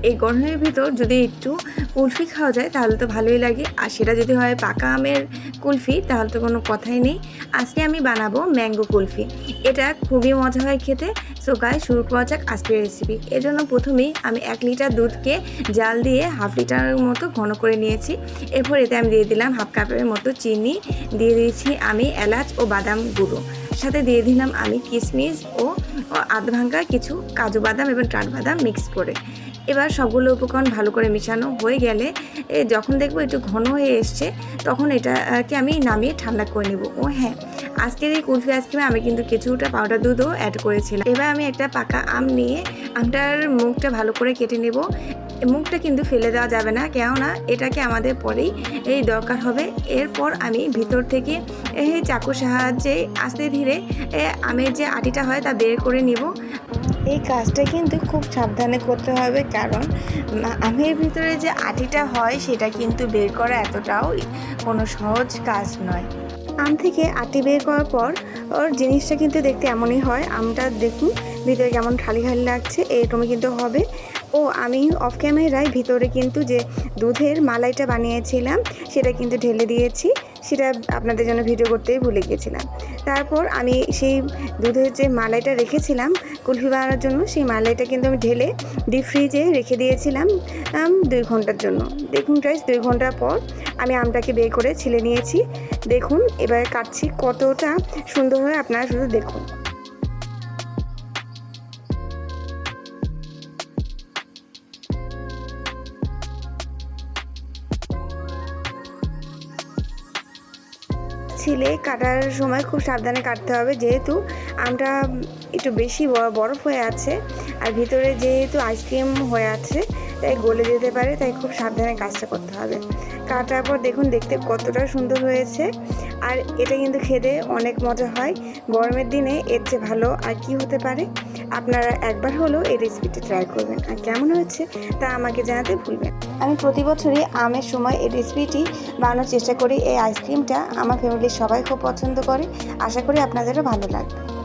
এই গরমের ভিতর যদি একটু কুলফি খাওয়া যায় তাহলে তো ভালোই লাগে, আর সেটা যদি হয় পাকা আমের কুলফি তাহলে তো কোনো কথাই নেই। আজকে আমি বানাবো ম্যাঙ্গো কুলফি। এটা খুবই মজা হয় খেতে। সো গাইস, শুরু করা যাক আজকের রেসিপি। এর জন্য প্রথমেই আমি 1 লিটার দুধকে জাল দিয়ে হাফ লিটারের মতো ঘন করে নিয়েছি। এরপর এতে আমি দিয়ে দিলাম হাফ কাপের মতো চিনি, দিয়ে দিয়েছি আমি এলাচ ও বাদাম গুঁড়ো, সাথে দিয়ে দিলাম আমি কিশমিশ ও আধ ভাঙা কিছু কাজু বাদাম এবং কাঠবাদাম মিক্স করে। এবার সবগুলো উপকরণ ভালো করে মেশানো হয়ে গেলে যখন দেখবো একটু ঘন হয়ে এসছে তখন এটাকে আমি নামিয়ে ঠান্ডা করে নেব। ও হ্যাঁ, আজকের এই কুলফি আইসক্রিমে আমি কিন্তু কিছুটা পাউডার দুধও অ্যাড করেছিলাম। এবার আমি একটা পাকা আম নিয়ে আমটার মুখটা ভালো করে কেটে নেব। মুখটা কিন্তু ফেলে দেওয়া যাবে না, কেননা এটাকে আমাদের পরেই দরকার হবে। এরপর আমি ভিতর থেকে চাকুর সাহায্যে আস্তে ধীরে আমের যে আটিটা হয় তা বের করে নিব। এই কাজটা কিন্তু খুব সাবধানে করতে হবে, কারণ আমের ভিতরে যে আটিটা হয় সেটা কিন্তু বের করা এতটাও কোনো সহজ কাজ নয়। আম থেকে আটি বের করার পর ওর জিনিসটা কিন্তু দেখতে এমনই হয়। আমটা দেখুন ভিতরে কেমন খালি খালি লাগছে, এরকমই কিন্তু হবে। ও আমি অফ ক্যামেরায় ভিতরে কিন্তু যে দুধের মালাইটা বানিয়েছিলাম সেটা কিন্তু ঢেলে দিয়েছি, সেটা আপনাদের জন্য ভিডিও করতেই ভুলে গিয়েছিলাম। তারপর আমি সেই দুধের যে মালাইটা রেখেছিলাম কুলফি বানানোর জন্য, সেই মালাইটা কিন্তু আমি ঢেলে ডিপ ফ্রিজে রেখে দিয়েছিলাম 2 ঘন্টার জন্য। দেখুন গাইস, 2 ঘন্টা পর আমি আমটাকে বের করে ছিলে নিয়েছি। দেখুন এবারে কাটছি কতটা সুন্দর হয়, আপনারা শুধু দেখুন। ছিলে কাটার সময় খুব সাবধানে কাটতে হবে, যেহেতু আমটা একটু বেশি বরফ হয়ে আছে আর ভিতরে যেহেতু আইসক্রিম হয়ে আছে তাই গলে যেতে পারে, তাই খুব সাবধানে কাজটা করতে হবে। কাটার পর দেখুন দেখতে কতটা সুন্দর হয়েছে, আর এটা কিন্তু খেতে অনেক মজা হয়। গরমের দিনে এর চেয়ে ভালো আর কি হতে পারে। আপনারা একবার হলেও এই রেসিপিটি ট্রাই করবেন, আর কেমন হয়েছে তা আমাকে জানাতে ভুলবেন। আমি প্রতি বছরই আমের সময় এই রেসিপিটি বানানোর চেষ্টা করি। এই আইসক্রিমটা আমার ফ্যামিলির সবাই খুব পছন্দ করে, আশা করি আপনাদেরও ভালো লাগবে।